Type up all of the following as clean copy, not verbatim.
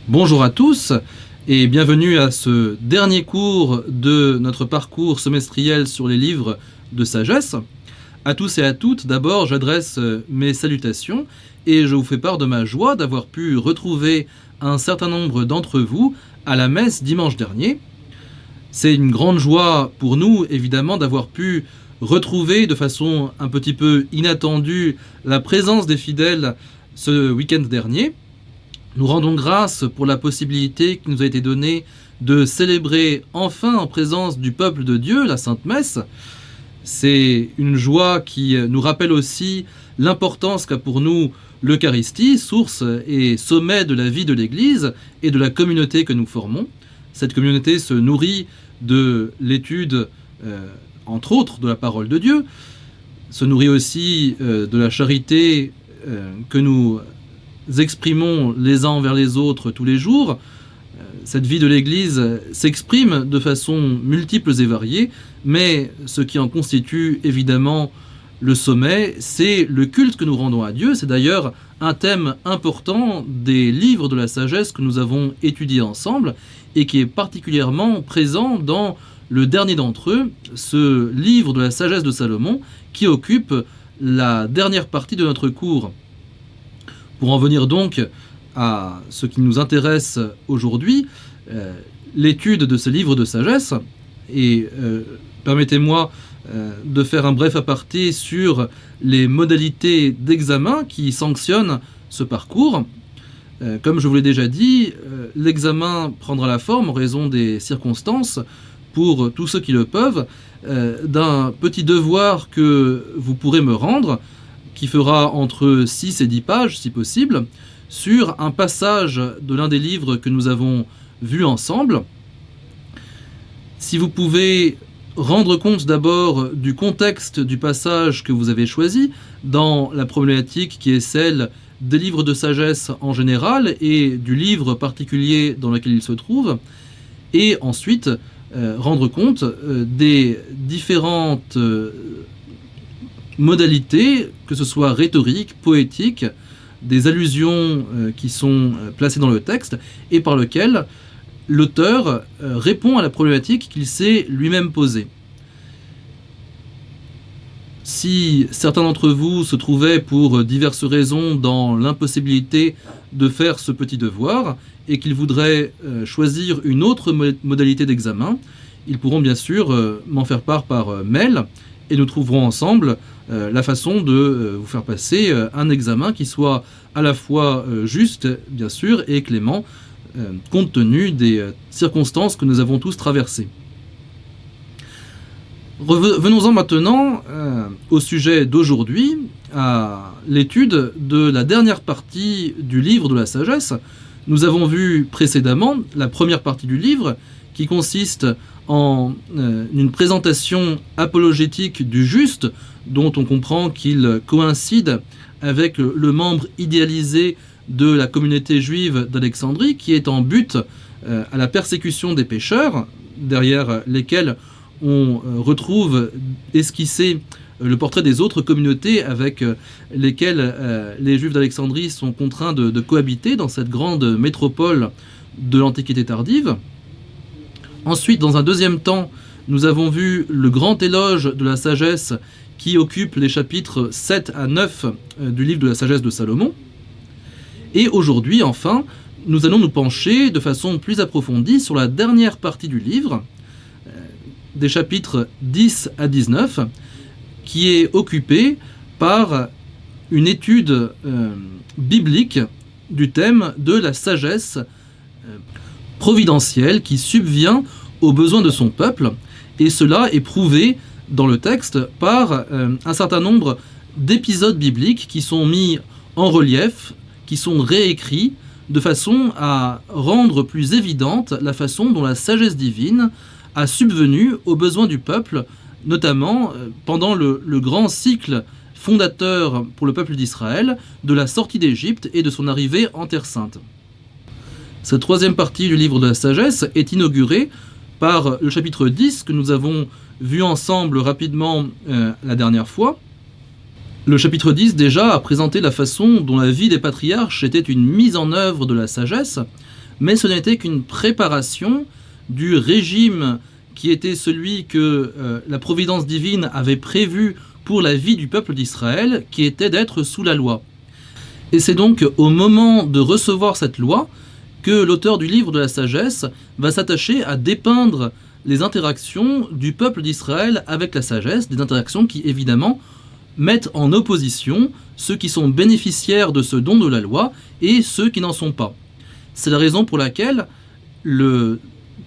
Bonjour à tous et bienvenue à ce dernier cours de notre parcours semestriel sur les livres de sagesse. À tous et à toutes, d'abord j'adresse mes salutations et je vous fais part de ma joie d'avoir pu retrouver un certain nombre d'entre vous à la messe dimanche dernier. C'est une grande joie pour nous, évidemment, d'avoir pu retrouver de façon un petit peu inattendue la présence des fidèles ce week-end dernier. Nous rendons grâce pour la possibilité qui nous a été donnée de célébrer enfin en présence du peuple de Dieu la Sainte Messe. C'est une joie qui nous rappelle aussi l'importance qu'a pour nous l'Eucharistie, source et sommet de la vie de l'Église et de la communauté que nous formons. Cette communauté se nourrit de l'étude, entre autres, de la parole de Dieu, se nourrit aussi de la charité que nous exprimons les uns envers les autres tous les jours. Cette vie de l'Église s'exprime de façon multiples et variées, mais ce qui en constitue évidemment le sommet, c'est le culte que nous rendons à Dieu. C'est d'ailleurs un thème important des livres de la sagesse que nous avons étudiés ensemble et qui est particulièrement présent dans le dernier d'entre eux, ce livre de la sagesse de Salomon, qui occupe la dernière partie de notre cours. Pour en venir donc à ce qui nous intéresse aujourd'hui, l'étude de ce livre de sagesse, et permettez-moi de faire un bref aparté sur les modalités d'examen qui sanctionnent ce parcours. Comme je vous l'ai déjà dit, l'examen prendra la forme, en raison des circonstances, pour tous ceux qui le peuvent, d'un petit devoir que vous pourrez me rendre, qui fera entre 6 et 10 pages, si possible, sur un passage de l'un des livres que nous avons vus ensemble. Si vous pouvez rendre compte d'abord du contexte du passage que vous avez choisi, dans la problématique qui est celle des livres de sagesse en général et du livre particulier dans lequel il se trouve, et ensuite rendre compte des différentes modalités, que ce soit rhétorique, poétique, des allusions qui sont placées dans le texte et par lequel l'auteur répond à la problématique qu'il s'est lui-même posée. Si certains d'entre vous se trouvaient pour diverses raisons dans l'impossibilité de faire ce petit devoir et qu'ils voudraient choisir une autre modalité d'examen, ils pourront bien sûr m'en faire part par mail et nous trouverons ensemble la façon de vous faire passer un examen qui soit à la fois juste, bien sûr, et clément, compte tenu des circonstances que nous avons tous traversées. Venons-en maintenant au sujet d'aujourd'hui, à l'étude de la dernière partie du livre de la sagesse. Nous avons vu précédemment la première partie du livre, qui consiste en une présentation apologétique du juste, dont on comprend qu'il coïncide avec le membre idéalisé de la communauté juive d'Alexandrie, qui est en but à la persécution des pécheurs, derrière lesquels on retrouve esquissé le portrait des autres communautés avec lesquelles les Juifs d'Alexandrie sont contraints de cohabiter dans cette grande métropole de l'Antiquité tardive. Ensuite, dans un deuxième temps, nous avons vu le grand éloge de la sagesse qui occupe les chapitres 7 à 9 du livre de la sagesse de Salomon. Et aujourd'hui, enfin, nous allons nous pencher de façon plus approfondie sur la dernière partie du livre, des chapitres 10 à 19, qui est occupée par une étude biblique du thème de la sagesse providentielle qui subvient aux besoins de son peuple, et cela est prouvé dans le texte par un certain nombre d'épisodes bibliques qui sont mis en relief, qui sont réécrits de façon à rendre plus évidente la façon dont la sagesse divine a subvenu aux besoins du peuple, notamment pendant le grand cycle fondateur pour le peuple d'Israël de la sortie d'Égypte et de son arrivée en Terre Sainte. Cette troisième partie du livre de la sagesse est inaugurée par le chapitre 10 que nous avons vu ensemble rapidement la dernière fois. Le chapitre 10 déjà a présenté la façon dont la vie des patriarches était une mise en œuvre de la sagesse, mais ce n'était qu'une préparation du régime qui était celui que la providence divine avait prévu pour la vie du peuple d'Israël, qui était d'être sous la loi. Et c'est donc au moment de recevoir cette loi que l'auteur du livre de la sagesse va s'attacher à dépeindre les interactions du peuple d'Israël avec la sagesse, des interactions qui évidemment mettent en opposition ceux qui sont bénéficiaires de ce don de la loi et ceux qui n'en sont pas. C'est la raison pour laquelle le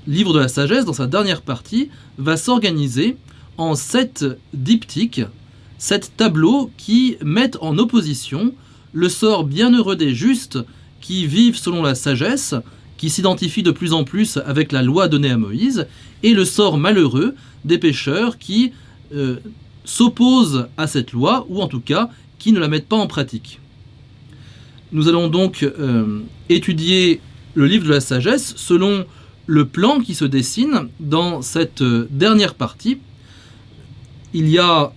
livre de la sagesse, dans sa dernière partie, va s'organiser en 7 diptyques, 7 tableaux qui mettent en opposition le sort bienheureux des justes qui vivent selon la sagesse, qui s'identifient de plus en plus avec la loi donnée à Moïse, et le sort malheureux des pécheurs qui s'opposent à cette loi, ou en tout cas qui ne la mettent pas en pratique. Nous allons donc étudier le livre de la sagesse selon le plan qui se dessine dans cette dernière partie. Il y a,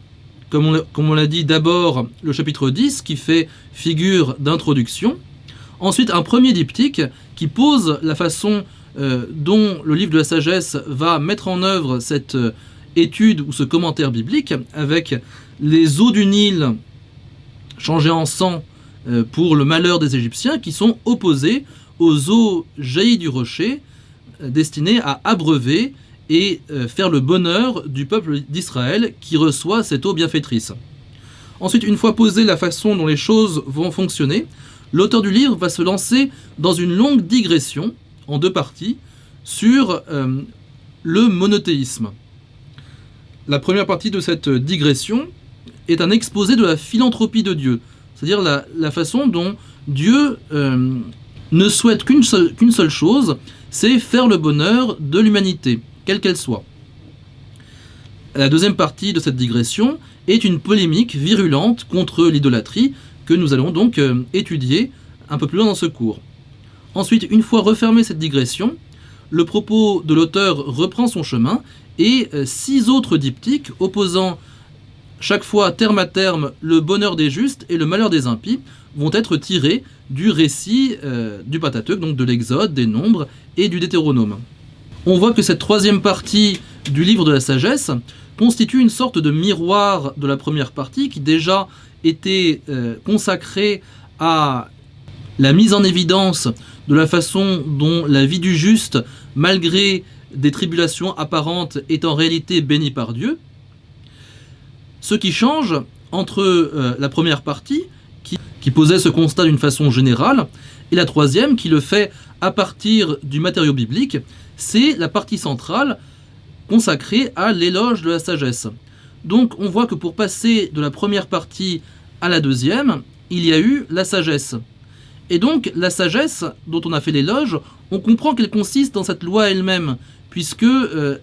comme on l'a dit, d'abord le chapitre 10 qui fait figure d'introduction. Ensuite, un premier diptyque qui pose la façon dont le livre de la sagesse va mettre en œuvre cette étude ou ce commentaire biblique, avec les eaux du Nil changées en sang pour le malheur des Égyptiens, qui sont opposées aux eaux jaillies du rocher, destinées à abreuver et faire le bonheur du peuple d'Israël qui reçoit cette eau bienfaitrice. Ensuite, une fois posée la façon dont les choses vont fonctionner, l'auteur du livre va se lancer dans une longue digression, en 2 parties, sur le monothéisme. La première partie de cette digression est un exposé de la philanthropie de Dieu, c'est-à-dire la façon dont Dieu ne souhaite qu'une seule chose, c'est faire le bonheur de l'humanité, quelle qu'elle soit. La deuxième partie de cette digression est une polémique virulente contre l'idolâtrie que nous allons donc étudier un peu plus loin dans ce cours. Ensuite, une fois refermée cette digression, le propos de l'auteur reprend son chemin et 6 autres diptyques opposant chaque fois terme à terme le bonheur des justes et le malheur des impies vont être tirés du récit du Pentateuque, donc de l'Exode, des Nombres et du Deutéronome. On voit que cette troisième partie du livre de la sagesse constitue une sorte de miroir de la première partie qui déjà était consacrée à la mise en évidence de la façon dont la vie du juste, malgré des tribulations apparentes, est en réalité bénie par Dieu. Ce qui change entre la première partie, qui posait ce constat d'une façon générale, et la troisième, qui le fait à partir du matériau biblique, c'est la partie centrale consacrée à l'éloge de la sagesse. Donc on voit que pour passer de la première partie à la deuxième, il y a eu la sagesse. Et donc la sagesse dont on a fait l'éloge, on comprend qu'elle consiste dans cette loi elle-même, puisque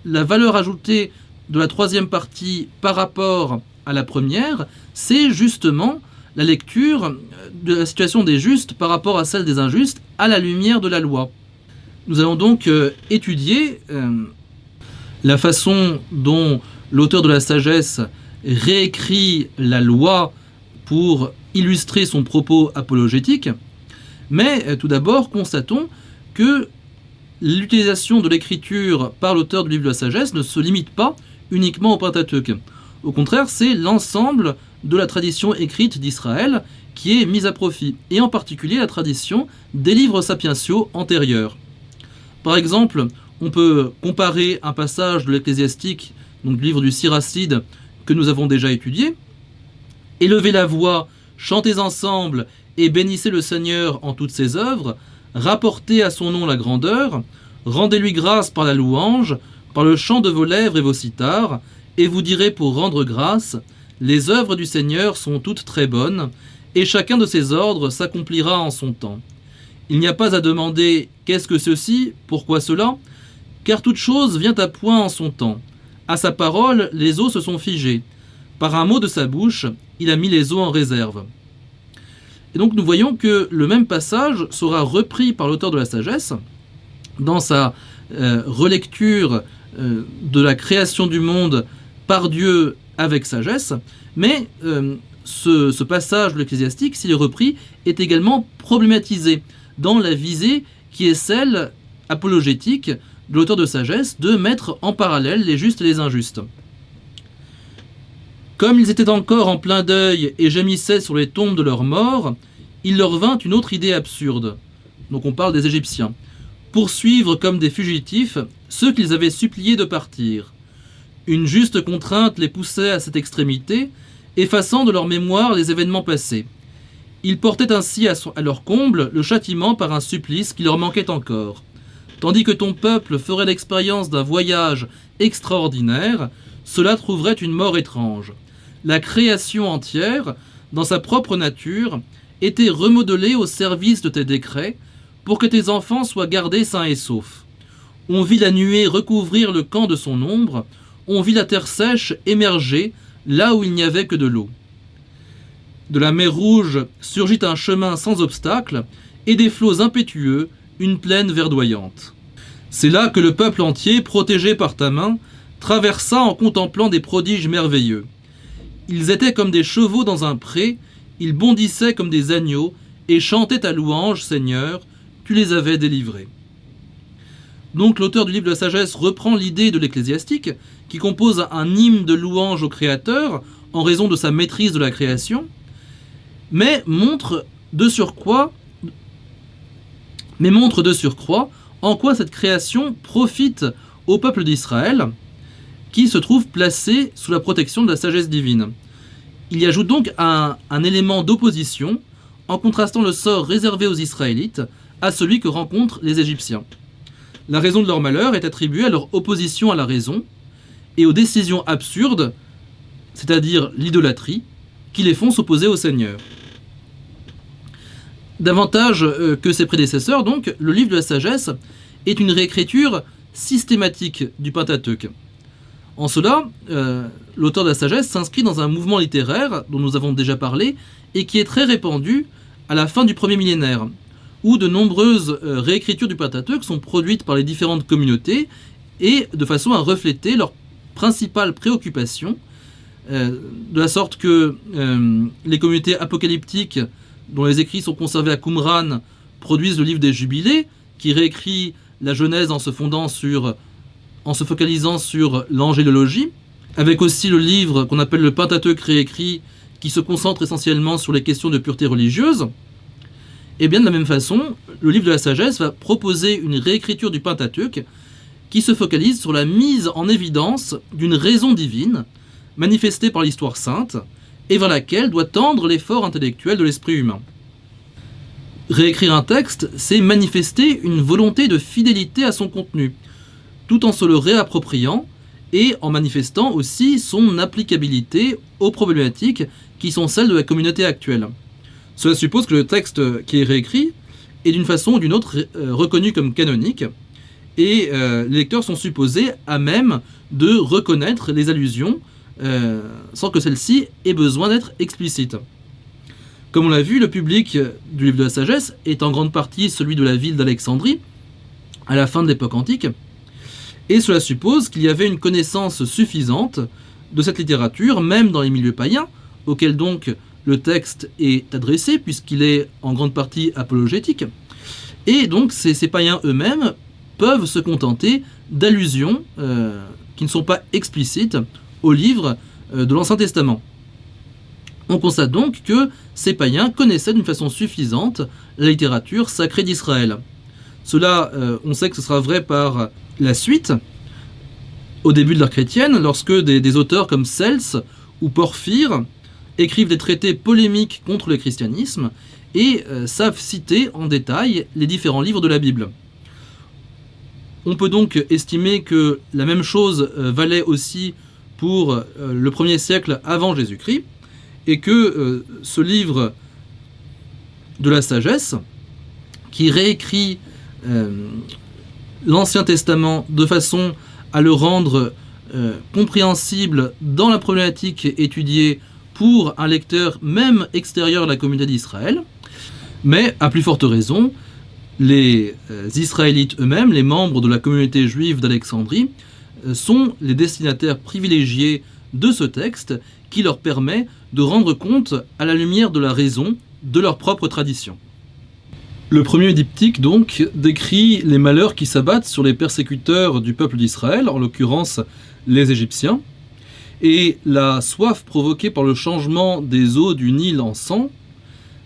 la valeur ajoutée de la troisième partie par rapport à la première, c'est justement la lecture de la situation des justes par rapport à celle des injustes à la lumière de la loi. Nous allons donc étudier la façon dont l'auteur de la sagesse réécrit la loi pour illustrer son propos apologétique, mais tout d'abord constatons que l'utilisation de l'écriture par l'auteur du livre de la sagesse ne se limite pas uniquement au Pentateuque. Au contraire, c'est l'ensemble de la tradition écrite d'Israël qui est mise à profit, et en particulier la tradition des livres sapientiaux antérieurs. Par exemple, on peut comparer un passage de l'Ecclésiastique, donc du livre du Siracide, que nous avons déjà étudié. « Élevez la voix, chantez ensemble et bénissez le Seigneur en toutes ses œuvres, rapportez à son nom la grandeur, rendez-lui grâce par la louange, par le chant de vos lèvres et vos cithars, et vous direz pour rendre grâce, les œuvres du Seigneur sont toutes très bonnes, et chacun de ses ordres s'accomplira en son temps. Il n'y a pas à demander « qu'est-ce que ceci ? Pourquoi cela ?» Car toute chose vient à point en son temps. À sa parole, les eaux se sont figées. Par un mot de sa bouche, il a mis les eaux en réserve. Et donc nous voyons que le même passage sera repris par l'auteur de la sagesse dans sa relecture de la création du monde par Dieu avec sagesse, mais ce passage de l'Ecclésiastique, s'il est repris, est également problématisé dans la visée qui est celle apologétique de l'auteur de sagesse de mettre en parallèle les justes et les injustes. Comme ils étaient encore en plein deuil et gémissaient sur les tombes de leurs morts, il leur vint une autre idée absurde. Donc on parle des Égyptiens. Poursuivre comme des fugitifs ceux qu'ils avaient suppliés de partir. Une juste contrainte les poussait à cette extrémité, effaçant de leur mémoire les événements passés. Ils portaient ainsi à leur comble le châtiment par un supplice qui leur manquait encore. Tandis que ton peuple ferait l'expérience d'un voyage extraordinaire, cela trouverait une mort étrange. La création entière, dans sa propre nature, était remodelée au service de tes décrets, pour que tes enfants soient gardés sains et saufs. On vit la nuée recouvrir le camp de son ombre, on vit la terre sèche émerger là où il n'y avait que de l'eau. De la mer Rouge surgit un chemin sans obstacle, et des flots impétueux, une plaine verdoyante. C'est là que le peuple entier, protégé par ta main, traversa en contemplant des prodiges merveilleux. Ils étaient comme des chevaux dans un pré, ils bondissaient comme des agneaux, et chantaient ta louange, Seigneur, tu les avais délivrés. Donc l'auteur du livre de la sagesse reprend l'idée de l'ecclésiastique, qui compose un hymne de louange au Créateur, en raison de sa maîtrise de la création, mais montre de surcroît en quoi cette création profite au peuple d'Israël, qui se trouve placé sous la protection de la sagesse divine. Il y ajoute donc un élément d'opposition, en contrastant le sort réservé aux Israélites à celui que rencontrent les Égyptiens. La raison de leur malheur est attribuée à leur opposition à la raison et aux décisions absurdes, c'est-à-dire l'idolâtrie, qui les font s'opposer au Seigneur. Davantage que ses prédécesseurs, donc, le livre de la sagesse est une réécriture systématique du Pentateuque. En cela, l'auteur de la sagesse s'inscrit dans un mouvement littéraire dont nous avons déjà parlé et qui est très répandu à la fin du premier millénaire, où de nombreuses réécritures du Pentateuque sont produites par les différentes communautés et de façon à refléter leurs principales préoccupations, de la sorte que les communautés apocalyptiques dont les écrits sont conservés à Qumran produisent le livre des Jubilés, qui réécrit la Genèse en se focalisant sur l'angélologie, avec aussi le livre qu'on appelle le Pentateuque réécrit, qui se concentre essentiellement sur les questions de pureté religieuse. Et bien de la même façon, le livre de la sagesse va proposer une réécriture du Pentateuque qui se focalise sur la mise en évidence d'une raison divine, manifestée par l'histoire sainte, et vers laquelle doit tendre l'effort intellectuel de l'esprit humain. Réécrire un texte, c'est manifester une volonté de fidélité à son contenu, tout en se le réappropriant et en manifestant aussi son applicabilité aux problématiques qui sont celles de la communauté actuelle. Cela suppose que le texte qui est réécrit est d'une façon ou d'une autre reconnu comme canonique, et les lecteurs sont supposés à même de reconnaître les allusions sans que celles-ci aient besoin d'être explicites. Comme on l'a vu, le public du livre de la sagesse est en grande partie celui de la ville d'Alexandrie, à la fin de l'époque antique, et cela suppose qu'il y avait une connaissance suffisante de cette littérature, même dans les milieux païens, auxquels donc le texte est adressé, puisqu'il est en grande partie apologétique. Et donc ces païens eux-mêmes peuvent se contenter d'allusions qui ne sont pas explicites au livre de l'Ancien Testament. On constate donc que ces païens connaissaient d'une façon suffisante la littérature sacrée d'Israël. Cela, on sait que ce sera vrai par la suite, au début de l'ère chrétienne, lorsque des auteurs comme Cels ou Porphyre écrivent des traités polémiques contre le christianisme et savent citer en détail les différents livres de la Bible. On peut donc estimer que la même chose valait aussi pour le 1er siècle avant Jésus-Christ, et que ce livre de la sagesse, qui réécrit l'Ancien Testament de façon à le rendre compréhensible dans la problématique étudiée pour un lecteur même extérieur à la communauté d'Israël, mais à plus forte raison, les Israélites eux-mêmes, les membres de la communauté juive d'Alexandrie, sont les destinataires privilégiés de ce texte qui leur permet de rendre compte à la lumière de la raison de leur propre tradition. Le premier diptyque, donc, décrit les malheurs qui s'abattent sur les persécuteurs du peuple d'Israël, en l'occurrence les Égyptiens, et la soif provoquée par le changement des eaux du Nil en sang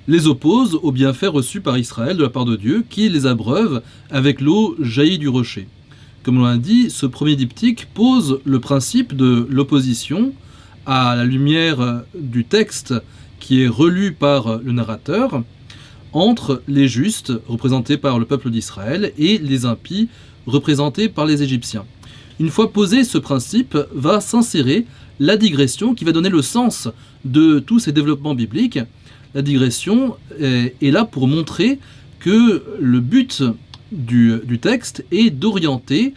les oppose aux bienfaits reçus par Israël de la part de Dieu, qui les abreuve avec l'eau jaillie du rocher. Comme on l'a dit, ce premier diptyque pose le principe de l'opposition à la lumière du texte qui est relu par le narrateur, entre les justes, représentés par le peuple d'Israël, et les impies, représentés par les Égyptiens. Une fois posé ce principe, va s'insérer la digression qui va donner le sens de tous ces développements bibliques. La digression est là pour montrer que le but du texte est d'orienter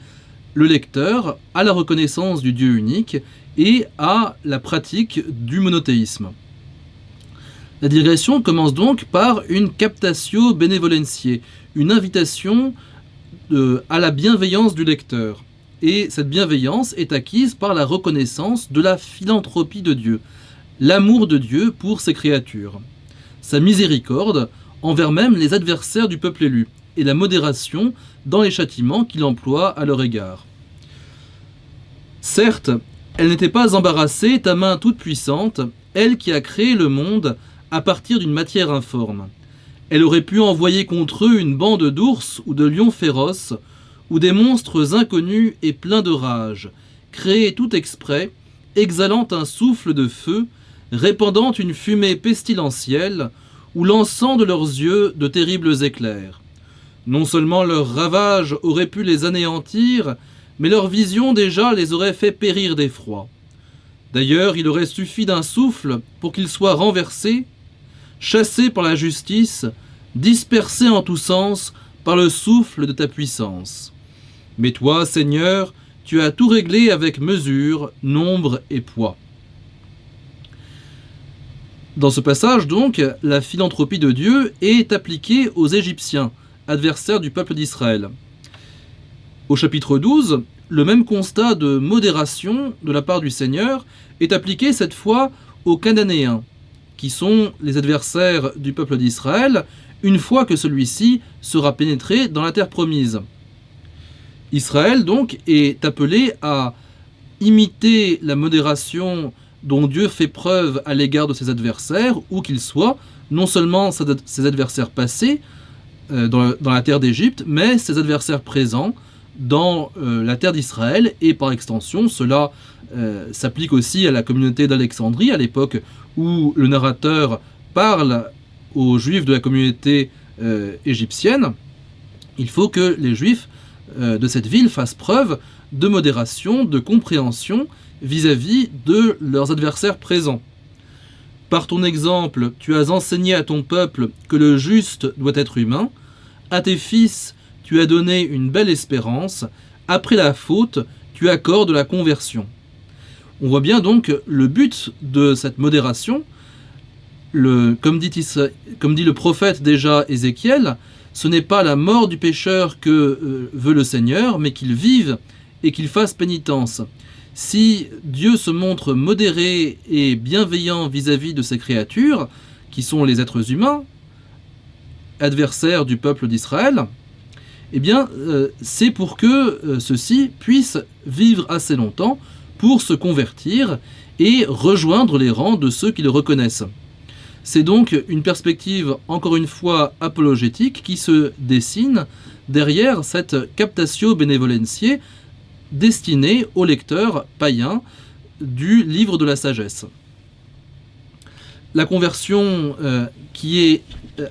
le lecteur à la reconnaissance du Dieu unique et à la pratique du monothéisme. La digression commence donc par une captatio benevolentiae, une invitation à la bienveillance du lecteur. Et cette bienveillance est acquise par la reconnaissance de la philanthropie de Dieu, l'amour de Dieu pour ses créatures, sa miséricorde envers même les adversaires du peuple élu, et la modération dans les châtiments qu'il emploie à leur égard. Certes, elle n'était pas embarrassée, ta main toute puissante, elle qui a créé le monde à partir d'une matière informe. Elle aurait pu envoyer contre eux une bande d'ours ou de lions féroces, ou des monstres inconnus et pleins de rage, créés tout exprès, exhalant un souffle de feu, répandant une fumée pestilentielle, ou lançant de leurs yeux de terribles éclairs. Non seulement leurs ravages auraient pu les anéantir, mais leur vision déjà les aurait fait périr d'effroi. D'ailleurs, il aurait suffi d'un souffle pour qu'ils soient renversés, chassés par la justice, dispersés en tous sens par le souffle de ta puissance. Mais toi, Seigneur, tu as tout réglé avec mesure, nombre et poids. Dans ce passage, donc, la philanthropie de Dieu est appliquée aux Égyptiens, adversaires du peuple d'Israël. Au chapitre 12, le même constat de modération de la part du Seigneur est appliqué cette fois aux Cananéens, qui sont les adversaires du peuple d'Israël, une fois que celui-ci sera pénétré dans la terre promise. Israël, donc, est appelé à imiter la modération dont Dieu fait preuve à l'égard de ses adversaires, où qu'ils soient, non seulement ses adversaires passés dans la terre d'Égypte, mais ses adversaires présents dans la terre d'Israël, et par extension, cela s'applique aussi à la communauté d'Alexandrie, à l'époque où le narrateur parle aux Juifs de la communauté égyptienne. Il faut que les Juifs de cette ville fassent preuve de modération, de compréhension vis-à-vis de leurs adversaires présents. Par ton exemple, tu as enseigné à ton peuple que le juste doit être humain. À tes fils, tu as donné une belle espérance. Après la faute, tu accordes la conversion. On voit bien donc le but de cette modération. Comme dit le prophète déjà Ézéchiel, ce n'est pas la mort du pécheur que veut le Seigneur, mais qu'il vive et qu'il fasse pénitence. Si Dieu se montre modéré et bienveillant vis-à-vis de ses créatures, qui sont les êtres humains, adversaires du peuple d'Israël, eh bien, c'est pour que ceux-ci puissent vivre assez longtemps pour se convertir et rejoindre les rangs de ceux qui le reconnaissent. C'est donc une perspective, encore une fois, apologétique qui se dessine derrière cette captatio benevolentiae destinée aux lecteurs païens du livre de la sagesse. La conversion qui est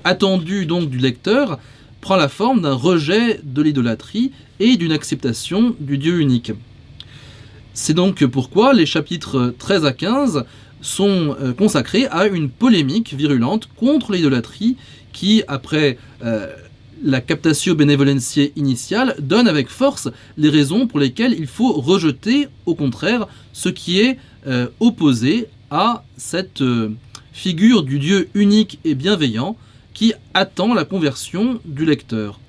attendue donc du lecteur prend la forme d'un rejet de l'idolâtrie et d'une acceptation du Dieu unique. C'est donc pourquoi les chapitres 13 à 15 sont consacrés à une polémique virulente contre l'idolâtrie qui, après la captatio benevolentiae initiale, donne avec force les raisons pour lesquelles il faut rejeter, au contraire, ce qui est opposé à cette figure du Dieu unique et bienveillant qui attend la conversion du lecteur.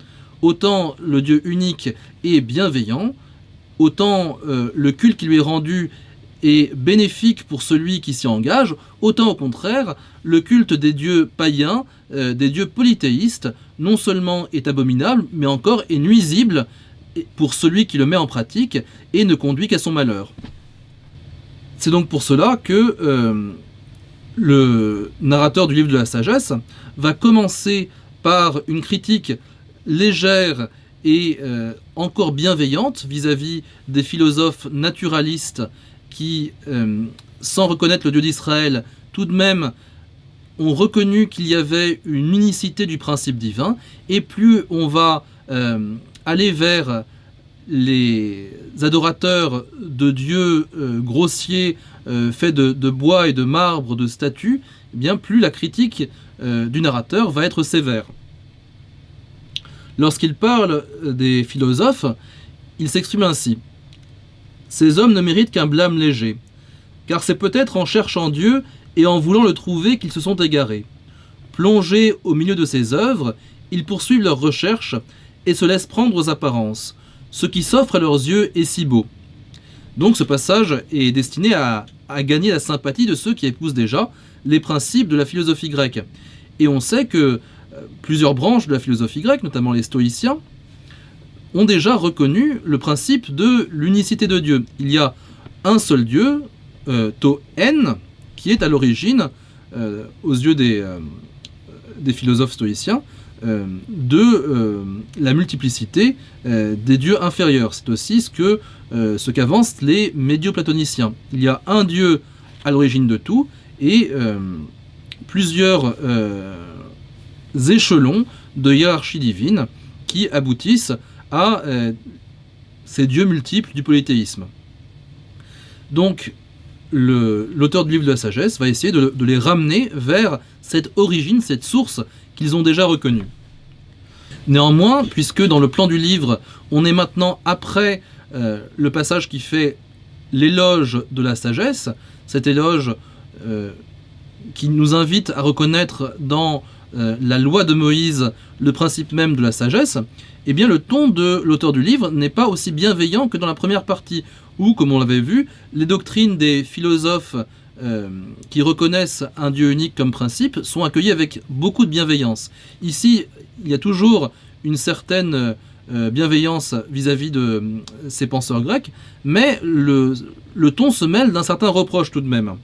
Autant le Dieu unique est bienveillant, autant le culte qui lui est rendu est bénéfique pour celui qui s'y engage, autant au contraire, le culte des dieux païens, des dieux polythéistes, non seulement est abominable, mais encore est nuisible pour celui qui le met en pratique et ne conduit qu'à son malheur. C'est donc pour cela que le narrateur du livre de la sagesse va commencer par une critique légère et encore bienveillante vis-à-vis des philosophes naturalistes qui, sans reconnaître le Dieu d'Israël, tout de même ont reconnu qu'il y avait une unicité du principe divin, et plus on va aller vers les adorateurs de dieux grossiers faits de bois et de marbre, de statues, eh bien plus la critique du narrateur va être sévère. Lorsqu'il parle des philosophes, il s'exprime ainsi. « Ces hommes ne méritent qu'un blâme léger, car c'est peut-être en cherchant Dieu et en voulant le trouver qu'ils se sont égarés. Plongés au milieu de ses œuvres, ils poursuivent leurs recherches et se laissent prendre aux apparences. Ce qui s'offre à leurs yeux est si beau. » Donc ce passage est destiné à gagner la sympathie de ceux qui épousent déjà les principes de la philosophie grecque. Et on sait que plusieurs branches de la philosophie grecque, notamment les stoïciens, ont déjà reconnu le principe de l'unicité de Dieu. Il y a un seul Dieu, Toen, qui est à l'origine, aux yeux des philosophes stoïciens, de la multiplicité des dieux inférieurs. C'est aussi ce qu'avancent les médio-platoniciens. Il y a un Dieu à l'origine de tout et plusieurs échelons de hiérarchie divine qui aboutissent à ces dieux multiples du polythéisme. Donc, l'auteur du livre de la sagesse va essayer de les ramener vers cette origine, cette source qu'ils ont déjà reconnue. Néanmoins, puisque dans le plan du livre, on est maintenant après le passage qui fait l'éloge de la sagesse, cet éloge qui nous invite à reconnaître dans la loi de Moïse le principe même de la sagesse, eh bien le ton de l'auteur du livre n'est pas aussi bienveillant que dans la première partie, où, comme on l'avait vu, les doctrines des philosophes qui reconnaissent un Dieu unique comme principe sont accueillies avec beaucoup de bienveillance. Ici, il y a toujours une certaine bienveillance vis-à-vis de ces penseurs grecs, mais le ton se mêle d'un certain reproche tout de même.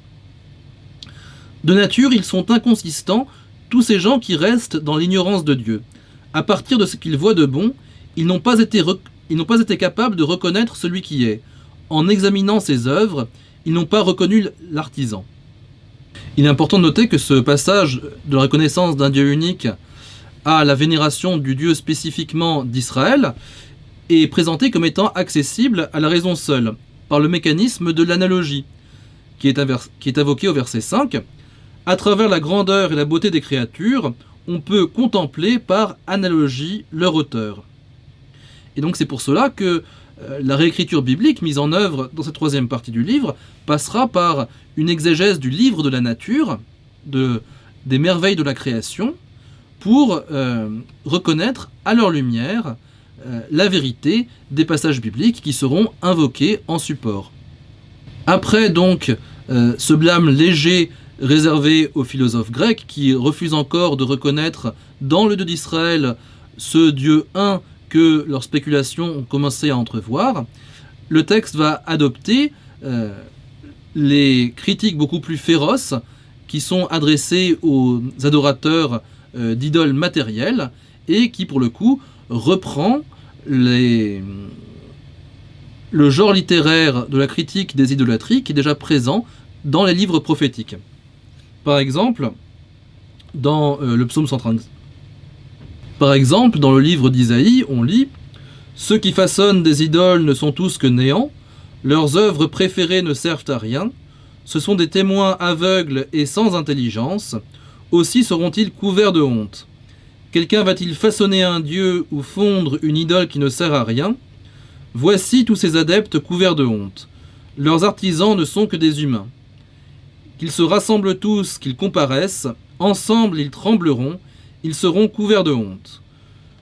De nature, ils sont inconsistants, tous ces gens qui restent dans l'ignorance de Dieu. À partir de ce qu'ils voient de bon, ils n'ont pas été capables de reconnaître celui qui est. En examinant ses œuvres, ils n'ont pas reconnu l'artisan. Il est important de noter que ce passage de la reconnaissance d'un Dieu unique à la vénération du Dieu spécifiquement d'Israël est présenté comme étant accessible à la raison seule, par le mécanisme de l'analogie, qui est invoqué au verset 5. À travers la grandeur et la beauté des créatures, on peut contempler par analogie leur auteur. Et donc c'est pour cela que la réécriture biblique mise en œuvre dans cette troisième partie du livre passera par une exégèse du livre de la nature, des merveilles de la création, pour reconnaître à leur lumière la vérité des passages bibliques qui seront invoqués en support. Après donc ce blâme léger réservé aux philosophes grecs qui refusent encore de reconnaître dans le Dieu d'Israël ce Dieu un que leurs spéculations ont commencé à entrevoir, le texte va adopter les critiques beaucoup plus féroces qui sont adressées aux adorateurs d'idoles matérielles et qui, pour le coup, reprend le genre littéraire de la critique des idolâtries qui est déjà présent dans les livres prophétiques. Par exemple, dans le psaume 130. Par exemple, dans le livre d'Isaïe, on lit « Ceux qui façonnent des idoles ne sont tous que néants, leurs œuvres préférées ne servent à rien, ce sont des témoins aveugles et sans intelligence, aussi seront-ils couverts de honte. Quelqu'un va-t-il façonner un dieu ou fondre une idole qui ne sert à rien? Voici tous ces adeptes couverts de honte. Leurs artisans ne sont que des humains. Qu'ils se rassemblent tous, qu'ils comparaissent, ensemble ils trembleront, ils seront couverts de honte.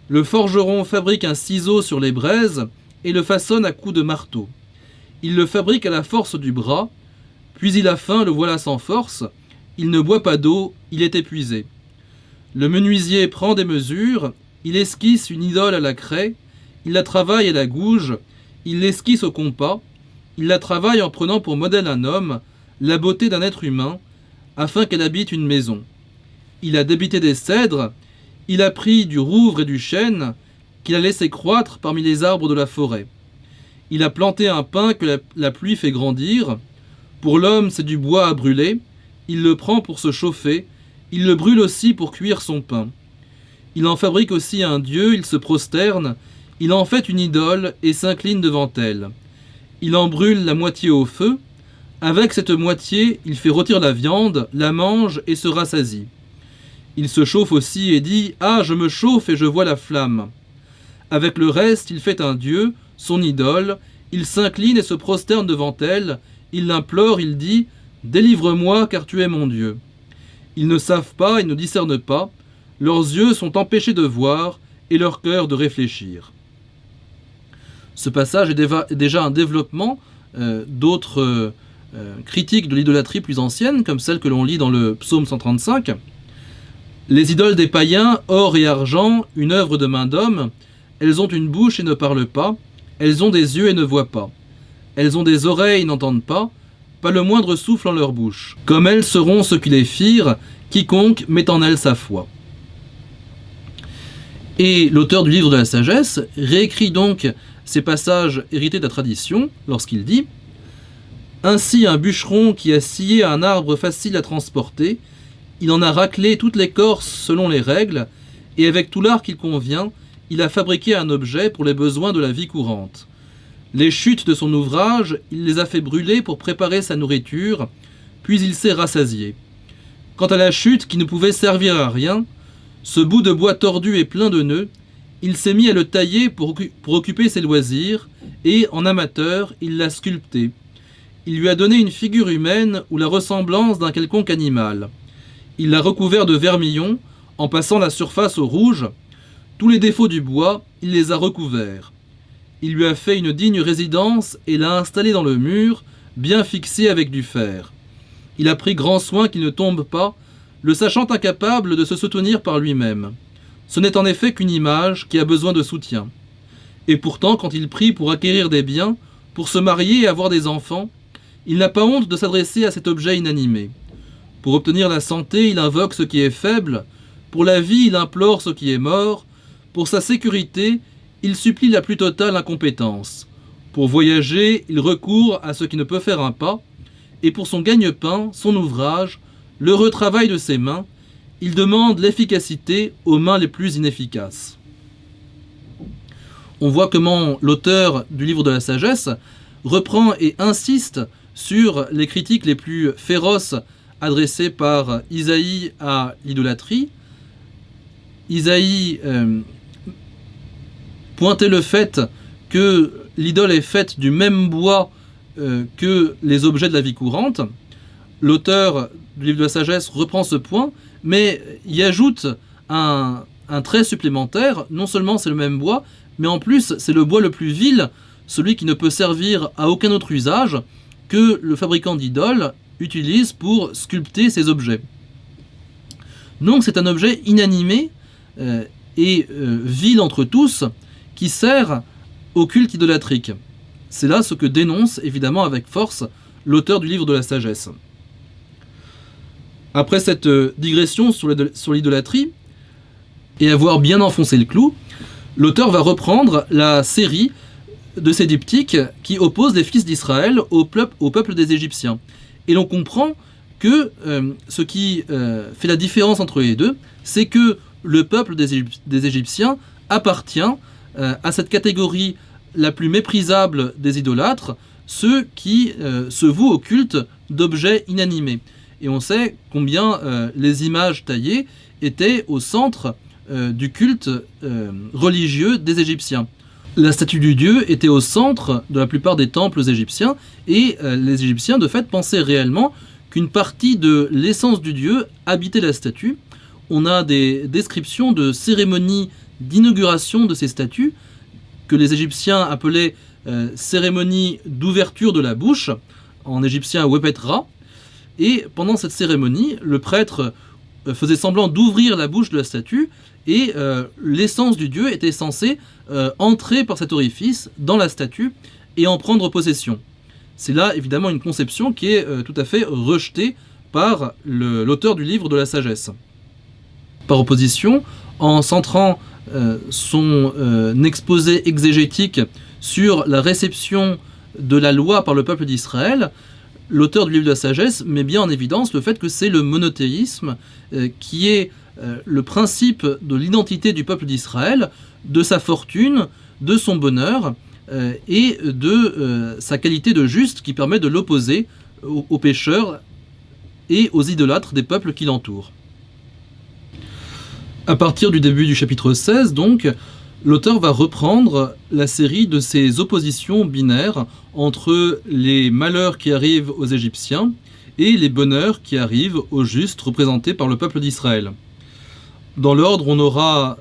Le forgeron fabrique un ciseau sur les braises et le façonne à coups de marteau. Il le fabrique à la force du bras, Puis il a faim, le voilà sans force. Il ne boit pas d'eau, il est épuisé. Le menuisier prend des mesures, il esquisse une idole à la craie, il la travaille à la gouge, il l'esquisse au compas, il la travaille en prenant pour modèle un homme, la beauté d'un être humain, afin qu'elle habite une maison. Il a débité des cèdres, il a pris du rouvre et du chêne, qu'il a laissé croître parmi les arbres de la forêt. Il a planté un pin que la pluie fait grandir. Pour l'homme, c'est du bois à brûler, il le prend pour se chauffer, il le brûle aussi pour cuire son pain. Il en fabrique aussi un dieu, il se prosterne, il en fait une idole et s'incline devant elle. Il en brûle la moitié au feu, avec cette moitié, il fait rôtir la viande, la mange et se rassasie. Il se chauffe aussi et dit « Ah, je me chauffe et je vois la flamme ». Avec le reste, il fait un dieu, son idole, il s'incline et se prosterne devant elle, il l'implore, il dit « Délivre-moi car tu es mon Dieu ». Ils ne savent pas, ils ne discernent pas, leurs yeux sont empêchés de voir et leur cœur de réfléchir. Ce passage est déjà un développement d'autres critiques de l'idolâtrie plus ancienne, comme celle que l'on lit dans le psaume 135. Les idoles des païens, or et argent, une œuvre de main d'homme, elles ont une bouche et ne parlent pas, elles ont des yeux et ne voient pas. Elles ont des oreilles et n'entendent pas le moindre souffle en leur bouche. Comme elles seront ceux qui les firent, quiconque met en elles sa foi. Et l'auteur du livre de la sagesse réécrit donc ces passages hérités de la tradition lorsqu'il dit « Ainsi un bûcheron qui a scié un arbre facile à transporter, il en a raclé toute l'écorce selon les règles, et avec tout l'art qu'il convient, il a fabriqué un objet pour les besoins de la vie courante. Les chutes de son ouvrage, il les a fait brûler pour préparer sa nourriture, puis il s'est rassasié. Quant à la chute qui ne pouvait servir à rien, ce bout de bois tordu et plein de nœuds, il s'est mis à le tailler pour occuper ses loisirs, et, en amateur, il l'a sculpté. Il lui a donné une figure humaine ou la ressemblance d'un quelconque animal. Il l'a recouvert de vermillon, en passant la surface au rouge. Tous les défauts du bois, il les a recouverts. Il lui a fait une digne résidence et l'a installé dans le mur, bien fixé avec du fer. Il a pris grand soin qu'il ne tombe pas, le sachant incapable de se soutenir par lui-même. Ce n'est en effet qu'une image qui a besoin de soutien. Et pourtant, quand il prie pour acquérir des biens, pour se marier et avoir des enfants, il n'a pas honte de s'adresser à cet objet inanimé. Pour obtenir la santé, il invoque ce qui est faible, pour la vie, il implore ce qui est mort, pour sa sécurité, il supplie la plus totale incompétence. Pour voyager, il recourt à ce qui ne peut faire un pas, et pour son gagne-pain, son ouvrage, l'heureux travail de ses mains, il demande l'efficacité aux mains les plus inefficaces. On voit comment l'auteur du livre de la sagesse reprend et insiste sur les critiques les plus féroces adressées par Isaïe à l'idolâtrie. Isaïe pointait le fait que l'idole est faite du même bois que les objets de la vie courante. L'auteur du livre de la sagesse reprend ce point, mais y ajoute un trait supplémentaire. Non seulement c'est le même bois, mais en plus c'est le bois le plus vil, celui qui ne peut servir à aucun autre usage que le fabricant d'idoles utilise pour sculpter ses objets. Donc c'est un objet inanimé et vil entre tous, qui sert au culte idolâtrique. C'est là ce que dénonce évidemment avec force l'auteur du livre de la sagesse. Après cette digression sur l'idolâtrie, et avoir bien enfoncé le clou, l'auteur va reprendre la série de ces diptyques qui opposent les fils d'Israël au peuple des Égyptiens. Et l'on comprend que ce qui fait la différence entre les deux, c'est que le peuple des Égyptiens appartient à cette catégorie la plus méprisable des idolâtres, ceux qui se vouent au culte d'objets inanimés. Et on sait combien les images taillées étaient au centre du culte religieux des Égyptiens. La statue du dieu était au centre de la plupart des temples égyptiens, et les Égyptiens de fait pensaient réellement qu'une partie de l'essence du dieu habitait la statue. On a des descriptions de cérémonies d'inauguration de ces statues que les Égyptiens appelaient cérémonie d'ouverture de la bouche. en égyptien Wepet Ra, et pendant cette cérémonie, le prêtre faisait semblant d'ouvrir la bouche de la statue, et l'essence du dieu était censée entrer par cet orifice dans la statue et en prendre possession. C'est là évidemment une conception qui est tout à fait rejetée par l'auteur du livre de la sagesse. Par opposition, en centrant son exposé exégétique sur la réception de la loi par le peuple d'Israël, l'auteur du livre de la sagesse met bien en évidence le fait que c'est le monothéisme qui est le principe de l'identité du peuple d'Israël, de sa fortune, de son bonheur et de sa qualité de juste qui permet de l'opposer aux pécheurs et aux idolâtres des peuples qui l'entourent. À partir du début du chapitre 16, donc, l'auteur va reprendre la série de ces oppositions binaires entre les malheurs qui arrivent aux Égyptiens et les bonheurs qui arrivent aux justes représentés par le peuple d'Israël. Dans l'ordre, on aura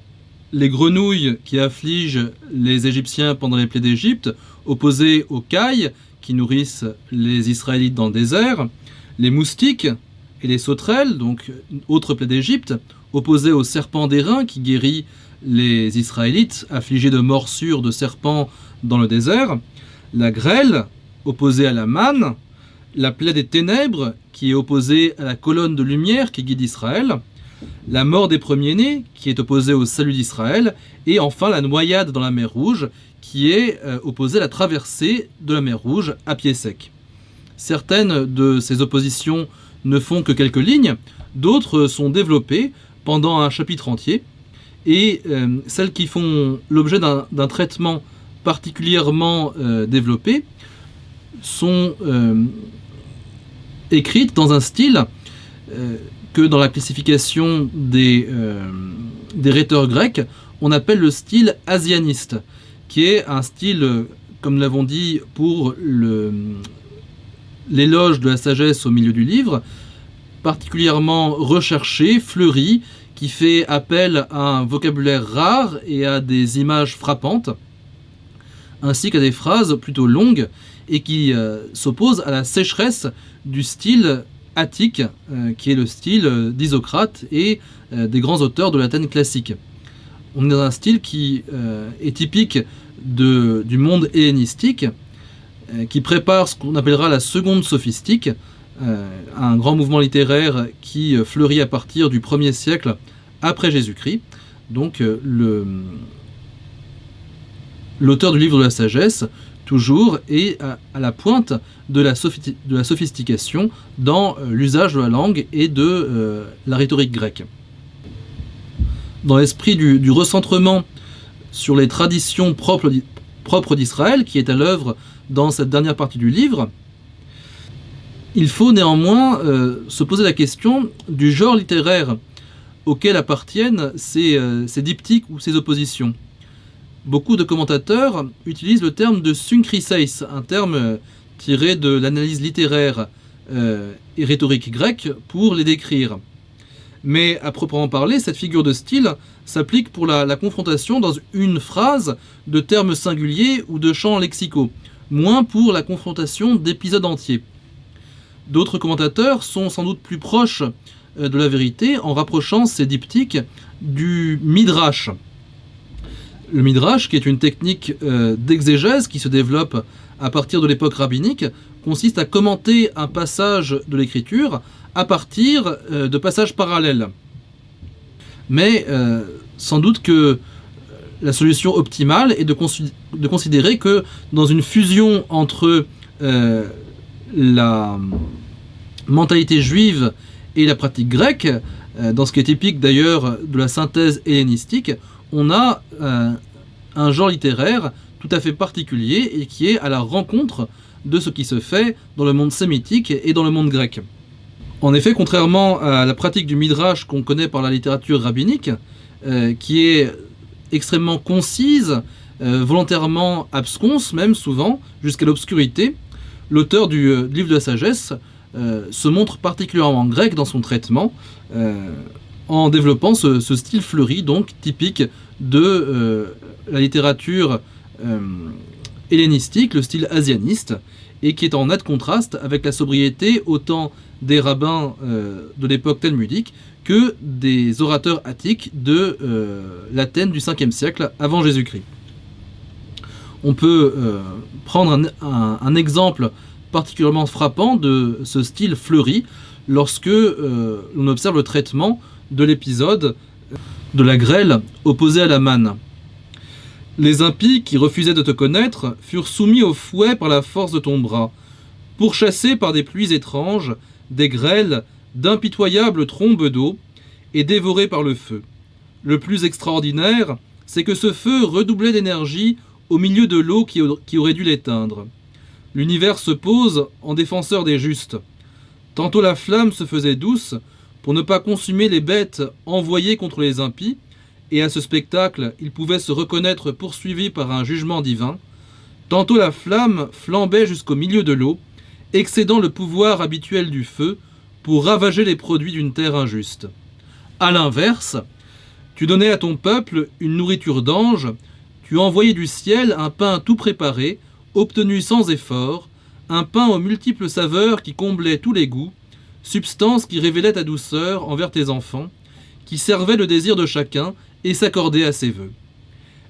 les grenouilles qui affligent les Égyptiens pendant les plaies d'Égypte, opposées aux cailles qui nourrissent les Israélites dans le désert, les moustiques et les sauterelles, donc autre plaie d'Égypte, opposées aux serpents d'airain qui guérit les Israélites affligés de morsures de serpents dans le désert, la grêle opposée à la manne, la plaie des ténèbres qui est opposée à la colonne de lumière qui guide Israël, la mort des premiers-nés qui est opposée au salut d'Israël, et enfin la noyade dans la mer Rouge qui est opposée à la traversée de la mer Rouge à pied sec. Certaines de ces oppositions ne font que quelques lignes, d'autres sont développées pendant un chapitre entier, et celles qui font l'objet d'un traitement particulièrement développé sont écrites dans un style que dans la classification des rhéteurs grecs, on appelle le style asianiste, qui est un style, comme nous l'avons dit, pour l'éloge de la sagesse au milieu du livre, particulièrement recherché, fleuri, qui fait appel à un vocabulaire rare et à des images frappantes, ainsi qu'à des phrases plutôt longues, et qui s'opposent à la sécheresse du style attique, qui est le style d'Isocrate et des grands auteurs de l'Athènes classique. On est dans un style qui est typique du monde hellénistique, qui prépare ce qu'on appellera la seconde sophistique, un grand mouvement littéraire qui fleurit à partir du 1er siècle après Jésus-Christ. Donc l'auteur du livre de la sagesse, toujours, est à la pointe de la sophistication dans l'usage de la langue et de la rhétorique grecque. Dans l'esprit du recentrement sur les traditions propres d'Israël, qui est à l'œuvre dans cette dernière partie du livre, il faut néanmoins se poser la question du genre littéraire auquel appartiennent ces diptyques ou ces oppositions. Beaucoup de commentateurs utilisent le terme de synchriseis, un terme tiré de l'analyse littéraire et rhétorique grecque pour les décrire. Mais à proprement parler, cette figure de style s'applique pour la confrontation dans une phrase de termes singuliers ou de champs lexicaux, moins pour la confrontation d'épisodes entiers. D'autres commentateurs sont sans doute plus proches de la vérité en rapprochant ces diptyques du midrash. Le midrash, qui est une technique d'exégèse qui se développe à partir de l'époque rabbinique, consiste à commenter un passage de l'écriture à partir de passages parallèles. Mais sans doute que la solution optimale est de considérer que dans une fusion entre la mentalité juive et la pratique grecque, dans ce qui est typique d'ailleurs de la synthèse hellénistique, on a un genre littéraire tout à fait particulier et qui est à la rencontre de ce qui se fait dans le monde sémitique et dans le monde grec. En effet, contrairement à la pratique du midrash qu'on connaît par la littérature rabbinique, qui est extrêmement concise, volontairement absconse même souvent, jusqu'à l'obscurité, l'auteur du livre de la sagesse se montre particulièrement grec dans son traitement, en développant ce style fleuri, donc typique de la littérature hellénistique, le style asianiste, et qui est en net contraste avec la sobriété autant des rabbins de l'époque talmudique que des orateurs attiques de l'Athènes du 5e siècle avant Jésus-Christ. On peut prendre un exemple particulièrement frappant de ce style fleuri lorsque l'on observe le traitement de l'épisode de la grêle opposée à la manne. Les impies qui refusaient de te connaître furent soumis au fouet par la force de ton bras, pourchassés par des pluies étranges, des grêles, d'impitoyables trombes d'eau, et dévorés par le feu. Le plus extraordinaire, c'est que ce feu redoublait d'énergie au milieu de l'eau qui aurait dû l'éteindre. L'univers se pose en défenseur des justes. Tantôt la flamme se faisait douce pour ne pas consumer les bêtes envoyées contre les impies, et à ce spectacle, il pouvait se reconnaître poursuivi par un jugement divin. Tantôt la flamme flambait jusqu'au milieu de l'eau, excédant le pouvoir habituel du feu pour ravager les produits d'une terre injuste. À l'inverse, tu donnais à ton peuple une nourriture d'ange, tu envoyais du ciel un pain tout préparé, obtenu sans effort, un pain aux multiples saveurs qui comblait tous les goûts, substance qui révélait ta douceur envers tes enfants, qui servait le désir de chacun et s'accordait à ses vœux.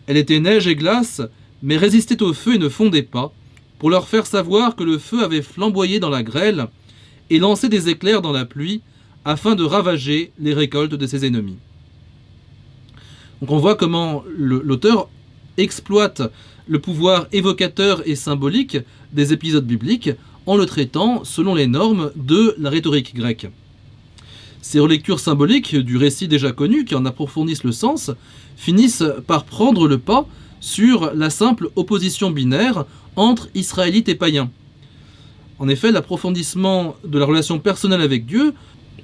Elle était neige et glace, mais résistait au feu et ne fondait pas, pour leur faire savoir que le feu avait flamboyé dans la grêle et lancé des éclairs dans la pluie, afin de ravager les récoltes de ses ennemis. Donc on voit comment l'auteur exploite le pouvoir évocateur et symbolique des épisodes bibliques en le traitant selon les normes de la rhétorique grecque. Ces relectures symboliques du récit déjà connu, qui en approfondissent le sens, finissent par prendre le pas sur la simple opposition binaire entre Israélites et païens. En effet, l'approfondissement de la relation personnelle avec Dieu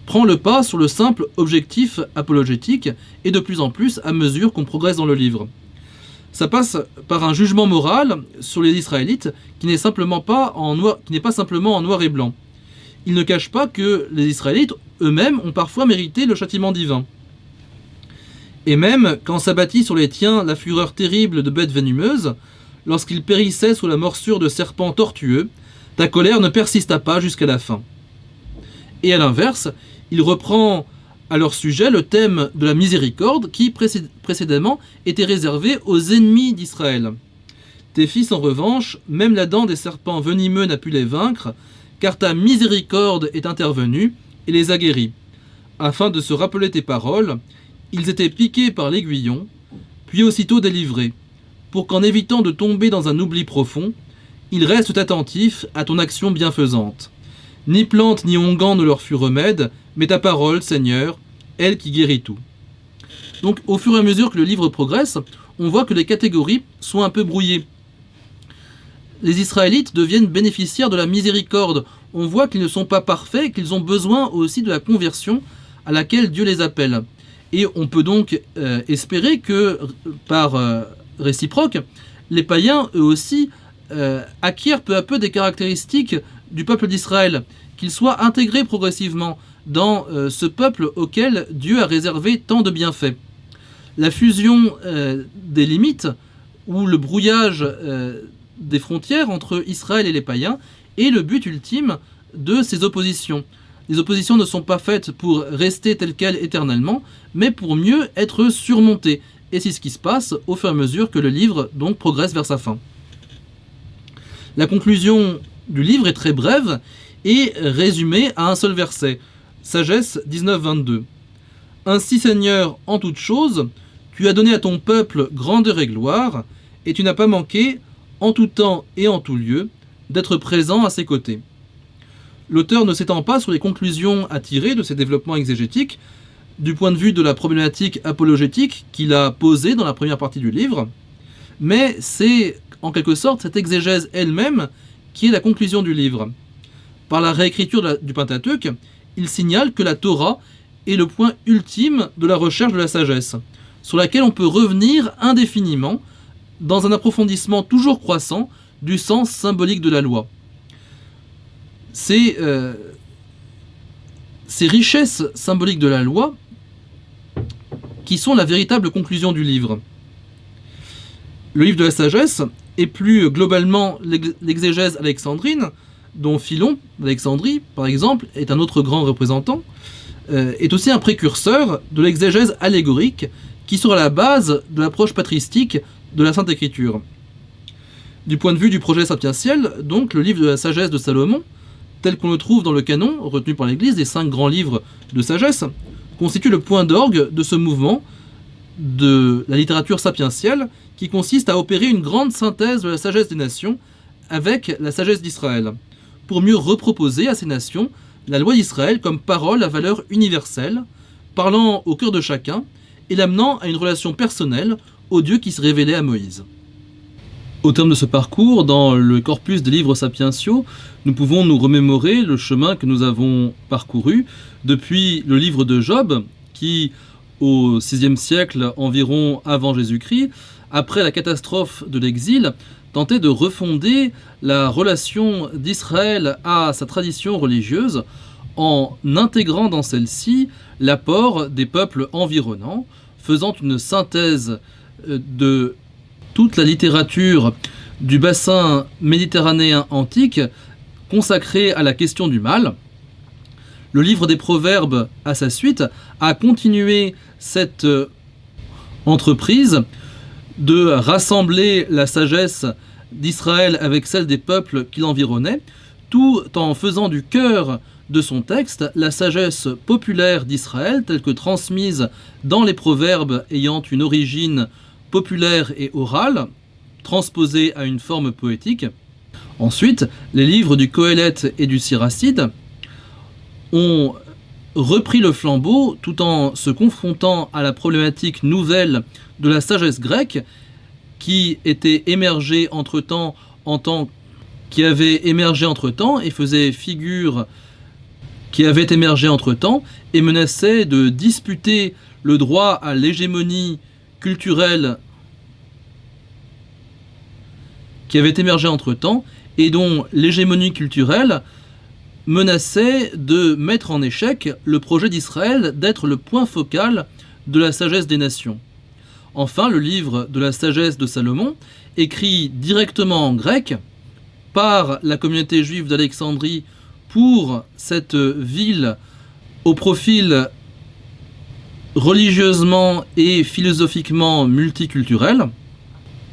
prend le pas sur le simple objectif apologétique, et de plus en plus à mesure qu'on progresse dans le livre. Ça passe par un jugement moral sur les Israélites qui n'est pas simplement en noir et blanc. Il ne cache pas que les Israélites eux-mêmes ont parfois mérité le châtiment divin. Et même quand s'abattit sur les tiens la fureur terrible de bêtes venimeuses, lorsqu'ils périssaient sous la morsure de serpents tortueux, ta colère ne persista pas jusqu'à la fin. Et à l'inverse, il reprend à leur sujet le thème de la miséricorde qui précédemment était réservé aux ennemis d'Israël. Tes fils en revanche, même la dent des serpents venimeux n'a pu les vaincre, car ta miséricorde est intervenue et les a guéris. Afin de se rappeler tes paroles, ils étaient piqués par l'aiguillon, puis aussitôt délivrés, pour qu'en évitant de tomber dans un oubli profond, ils restent attentifs à ton action bienfaisante. Ni plante ni onguent ne leur fut remède, mais ta parole, Seigneur, elle qui guérit tout. Donc au fur et à mesure que le livre progresse, on voit que les catégories sont un peu brouillées. Les Israélites deviennent bénéficiaires de la miséricorde. On voit qu'ils ne sont pas parfaits, qu'ils ont besoin aussi de la conversion à laquelle Dieu les appelle. Et on peut donc espérer que, par réciproque, les païens, eux aussi, acquièrent peu à peu des caractéristiques du peuple d'Israël, qu'ils soient intégrés progressivement dans ce peuple auquel Dieu a réservé tant de bienfaits. La fusion des limites, ou le brouillage des frontières entre Israël et les païens, est le but ultime de ces oppositions. Les oppositions ne sont pas faites pour rester telles quelles éternellement, mais pour mieux être surmontées. Et c'est ce qui se passe au fur et à mesure que le livre donc progresse vers sa fin. La conclusion du livre est très brève et résumée à un seul verset. Sagesse 19-22. Ainsi, Seigneur, en toutes choses, tu as donné à ton peuple grandeur et gloire, et tu n'as pas manqué, en tout temps et en tout lieu, d'être présent à ses côtés. L'auteur ne s'étend pas sur les conclusions à tirer de ces développements exégétiques, du point de vue de la problématique apologétique qu'il a posée dans la première partie du livre, mais c'est en quelque sorte cette exégèse elle-même qui est la conclusion du livre. Par la réécriture du Pentateuque, il signale que la Torah est le point ultime de la recherche de la sagesse, sur laquelle on peut revenir indéfiniment dans un approfondissement toujours croissant du sens symbolique de la loi. Ces richesses symboliques de la loi qui sont la véritable conclusion du livre. Le livre de la sagesse et plus globalement l'exégèse alexandrine, dont Philon d'Alexandrie, par exemple, est un autre grand représentant, est aussi un précurseur de l'exégèse allégorique qui sera la base de l'approche patristique de la Sainte Écriture. Du point de vue du projet sapientiel, donc, le livre de la sagesse de Salomon, tel qu'on le trouve dans le canon retenu par l'Église des 5 grands livres de sagesse, constitue le point d'orgue de ce mouvement de la littérature sapientielle qui consiste à opérer une grande synthèse de la sagesse des nations avec la sagesse d'Israël, pour mieux reproposer à ces nations la loi d'Israël comme parole à valeur universelle, parlant au cœur de chacun et l'amenant à une relation personnelle au Dieu qui se révélait à Moïse. Au terme de ce parcours, dans le corpus des livres sapientiaux, nous pouvons nous remémorer le chemin que nous avons parcouru depuis le livre de Job, qui, au VIe siècle environ avant Jésus-Christ, après la catastrophe de l'exil, tentait de refonder la relation d'Israël à sa tradition religieuse en intégrant dans celle-ci l'apport des peuples environnants, faisant une synthèse de toute la littérature du bassin méditerranéen antique consacrée à la question du mal. Le livre des Proverbes, à sa suite, a continué cette entreprise de rassembler la sagesse d'Israël avec celle des peuples qui l'environnaient, tout en faisant du cœur de son texte la sagesse populaire d'Israël, telle que transmise dans les proverbes ayant une origine populaire et orale, transposée à une forme poétique. Ensuite, les livres du Qoéleth et du Siracide ont repris le flambeau tout en se confrontant à la problématique nouvelle de la sagesse grecque qui était émergée entre-temps qui avait émergé entre-temps et faisait figure qui avait émergé entre-temps et menaçait de disputer le droit à l'hégémonie culturelle qui avait émergé entre-temps et dont l'hégémonie culturelle menaçait de mettre en échec le projet d'Israël d'être le point focal de la sagesse des nations. Enfin, le livre de la sagesse de Salomon, écrit directement en grec par la communauté juive d'Alexandrie pour cette ville au profil religieusement et philosophiquement multiculturel,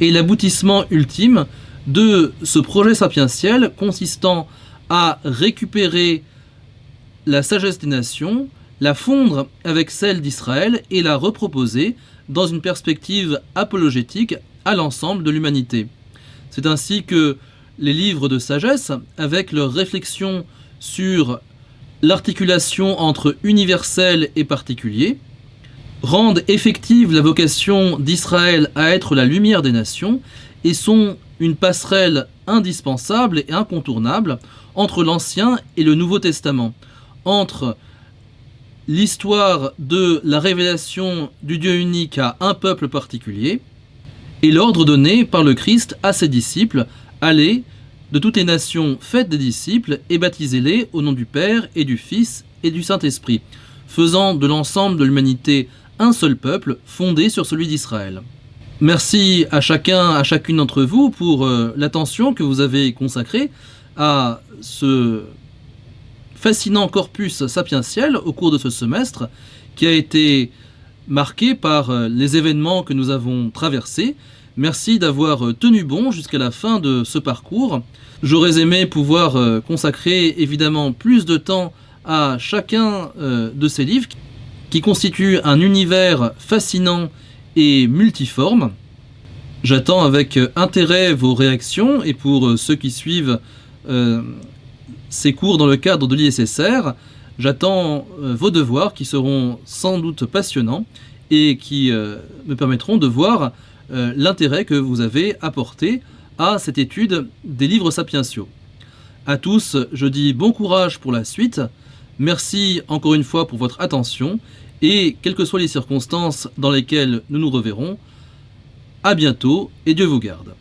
est l'aboutissement ultime de ce projet sapientiel consistant à récupérer la sagesse des nations, la fondre avec celle d'Israël et la reproposer dans une perspective apologétique à l'ensemble de l'humanité. C'est ainsi que les livres de sagesse, avec leurs réflexions sur l'articulation entre universel et particulier, rendent effective la vocation d'Israël à être la lumière des nations et sont une passerelle indispensable et incontournable entre l'Ancien et le Nouveau Testament, entre l'histoire de la révélation du Dieu unique à un peuple particulier et l'ordre donné par le Christ à ses disciples: allez de toutes les nations, faites des disciples et baptisez-les au nom du Père et du Fils et du Saint-Esprit, faisant de l'ensemble de l'humanité un seul peuple fondé sur celui d'Israël. Merci à chacun, à chacune d'entre vous pour l'attention que vous avez consacrée à ce fascinant corpus sapientiel au cours de ce semestre qui a été marqué par les événements que nous avons traversés. Merci d'avoir tenu bon jusqu'à la fin de ce parcours. J'aurais aimé pouvoir consacrer évidemment plus de temps à chacun de ces livres qui constituent un univers fascinant et multiforme. J'attends avec intérêt vos réactions et pour ceux qui suivent ces cours dans le cadre de l'ISSR, j'attends vos devoirs qui seront sans doute passionnants et qui me permettront de voir l'intérêt que vous avez apporté à cette étude des livres sapientiaux. À tous, je dis bon courage pour la suite. Merci encore une fois pour votre attention et quelles que soient les circonstances dans lesquelles nous nous reverrons, à bientôt et Dieu vous garde.